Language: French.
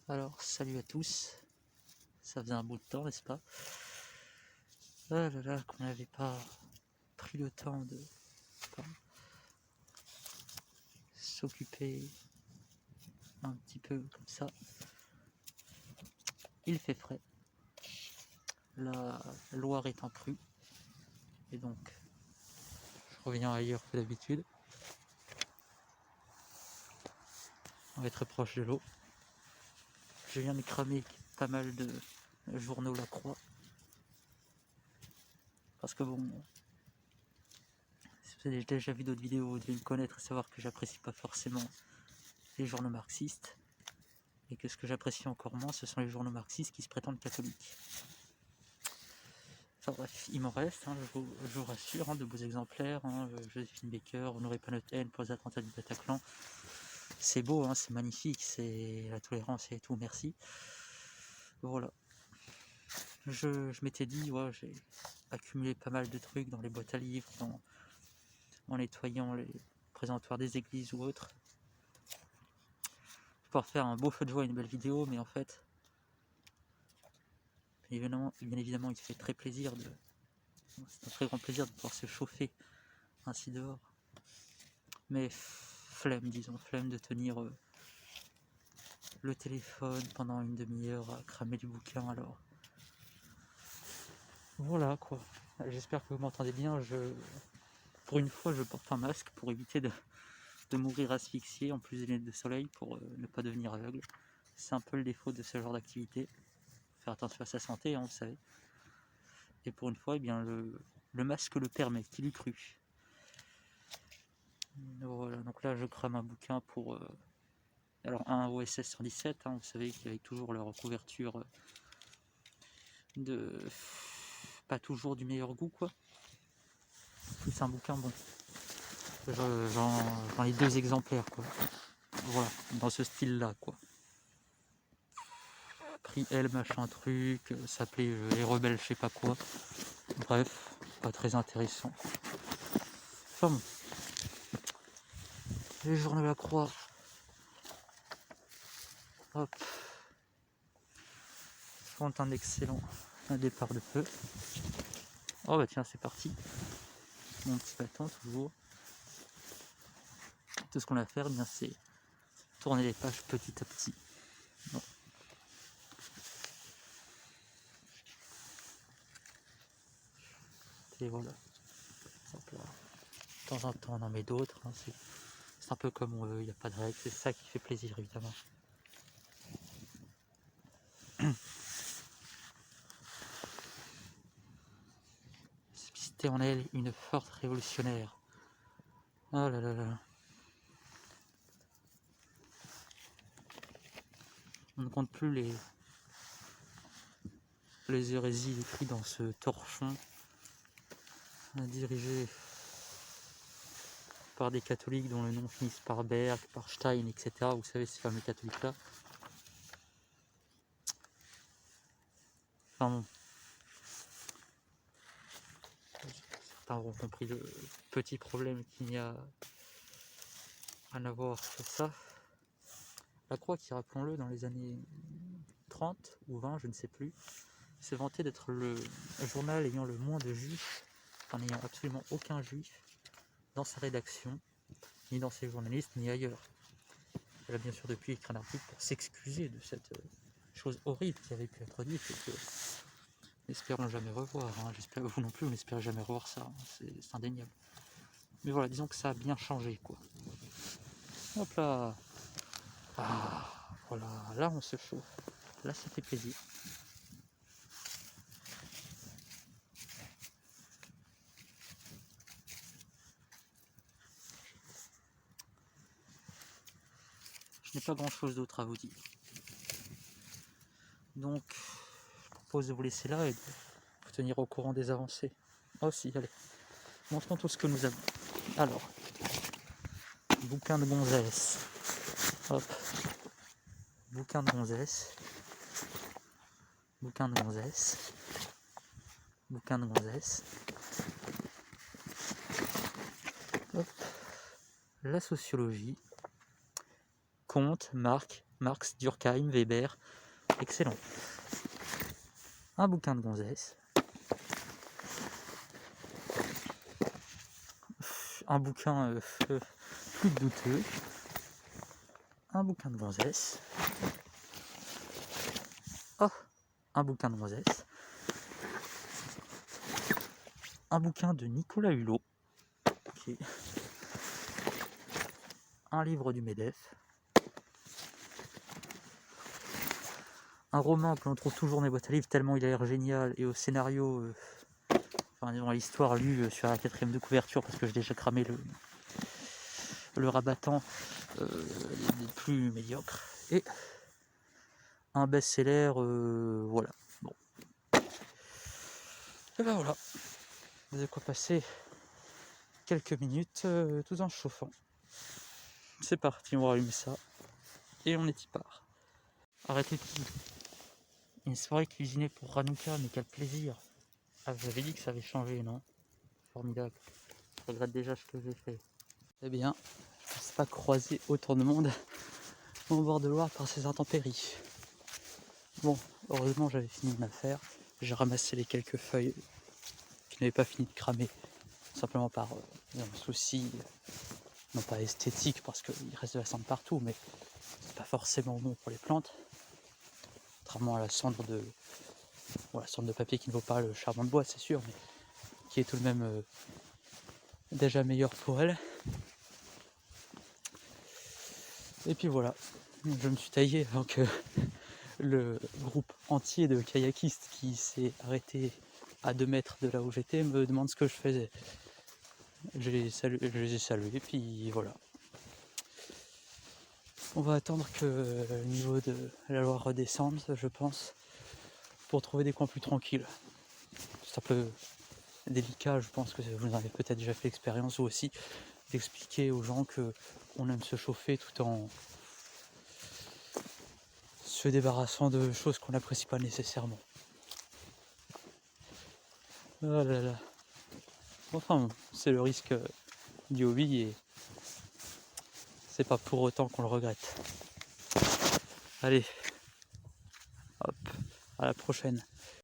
Alors, salut à tous. Ça faisait un bout de temps, n'est-ce pas? Ah là là, qu'on n'avait pas pris le temps de s'occuper un petit peu comme ça. Il fait frais. La Loire est en crue. Et donc, je reviens ailleurs que d'habitude. On va être proche de l'eau. Je viens de cramer pas mal de journaux La Croix. Parce que bon, si vous avez déjà vu d'autres vidéos, vous devez me connaître et savoir que j'apprécie pas forcément les journaux marxistes. Et que ce que j'apprécie encore moins, ce sont les journaux marxistes qui se prétendent catholiques. Enfin bref, il m'en reste, je vous rassure, de beaux exemplaires. Joséphine Baker, vous n'aurez pas notre haine pour les attentats du Bataclan. C'est beau, c'est magnifique, c'est la tolérance et tout, merci. Voilà. Je m'étais dit, j'ai accumulé pas mal de trucs dans les boîtes à livres, en nettoyant les présentoirs des églises ou autres. Je vais pouvoir faire un beau feu de joie et une belle vidéo, mais en fait, bien évidemment, il fait très plaisir c'est un très grand plaisir de pouvoir se chauffer ainsi dehors. Mais flemme de tenir le téléphone pendant une demi-heure à cramer du bouquin. Alors voilà quoi. J'espère que vous m'entendez bien. Pour une fois, je porte un masque pour éviter de mourir asphyxié, en plus des lunettes de soleil pour ne pas devenir aveugle. C'est un peu le défaut de ce genre d'activité. Faire attention à sa santé, vous savez. Et pour une fois, le masque le permet, qui l'eût cru. Voilà, donc là je crame un bouquin pour un OSS 117, vous savez qu'il y avait toujours leur couverture de pas toujours du meilleur goût quoi. C'est un bouquin bon. J'en ai 2 exemplaires quoi. Voilà, dans ce style là quoi. Prix L machin truc, s'appelait Les Rebelles je sais pas quoi. Bref, pas très intéressant. Enfin bon. Les journaux de La Croix. Hop. Font un excellent départ de feu. Oh bah tiens c'est parti. Mon petit bâton toujours. Tout ce qu'on a à faire, c'est tourner les pages petit à petit. Bon. Et voilà. De temps en temps on en met d'autres. C'est un peu comme on veut, il n'y a pas de règle. C'est ça qui fait plaisir évidemment. C'était en elle une force révolutionnaire. Oh là là là. On ne compte plus les hérésies écrites dans ce torchon dirigé par des catholiques dont le nom finisse par Berg, par Stein, etc. Vous savez, ces fameux catholiques-là. Enfin bon. Certains auront compris le petit problème qu'il y a à n'avoir que ça. La Croix, qui, rappelons-le, dans les années 30 ou 20, je ne sais plus, s'est vanté d'être le journal ayant le moins de juifs, en n'ayant absolument aucun juif dans sa rédaction, ni dans ses journalistes, ni ailleurs. Elle a bien sûr depuis écrit un article pour s'excuser de cette chose horrible qui avait pu être dite et que n'espérons jamais revoir. J'espère que vous non plus, vous n'espérez jamais revoir ça, c'est indéniable. Mais voilà, disons que ça a bien changé, quoi. Hop là. Ah, voilà, là on se chauffe. Là ça fait plaisir. Je n'ai pas grand chose d'autre à vous dire. Donc, je propose de vous laisser là et de vous tenir au courant des avancées. Oh si, allez. Montrons tout ce que nous avons. Alors, bouquin de gonzesse. Hop. Bouquin de gonzesse. Bouquin de gonzesse. Bouquin de gonzesse. Hop. La sociologie. Comte, Marc, Marx, Durkheim, Weber, excellent. Un bouquin de gonzesse. Un bouquin plus douteux. Un bouquin de gonzesse. Oh, un bouquin de gonzesse. Un bouquin de Nicolas Hulot. Okay. Un livre du MEDEF. Un roman que l'on trouve toujours dans les boîtes à livres tellement il a l'air génial, et au scénario, disons à l'histoire lue sur la 4ème de couverture parce que j'ai déjà cramé le rabattant des plus médiocres. Et un best-seller, voilà. Bon. Et ben voilà. Vous avez quoi passer quelques minutes tout en chauffant. C'est parti, on va allumer ça. Et on est y part. Arrêtez tout. Une soirée cuisinée pour Hanouka, mais quel plaisir. Ah, vous avez dit que ça avait changé, non? Formidable. Je regrette déjà ce que j'ai fait. Eh bien, je ne pense pas croiser autant de monde au bord de Loire par ces intempéries. Bon, heureusement j'avais fini mon affaire. J'ai ramassé les quelques feuilles qui n'avaient pas fini de cramer. Simplement par un souci, non pas esthétique, parce qu'il reste de la cendre partout, mais c'est pas forcément bon pour les plantes. Contrairement à la cendre de papier qui ne vaut pas le charbon de bois, c'est sûr, mais qui est tout de même déjà meilleur pour elle. Et puis voilà, je me suis taillé avant que le groupe entier de kayakistes qui s'est arrêté à 2 mètres de là où j'étais me demande ce que je faisais. Je les ai salués, puis voilà. On va attendre que le niveau de la Loire redescende, je pense, pour trouver des coins plus tranquilles. C'est un peu délicat, je pense que vous en avez peut-être déjà fait l'expérience, ou aussi d'expliquer aux gens qu'on aime se chauffer tout en se débarrassant de choses qu'on n'apprécie pas nécessairement. Oh là là. Enfin, c'est le risque du hobby et c'est pas pour autant qu'on le regrette. Allez, hop, à la prochaine.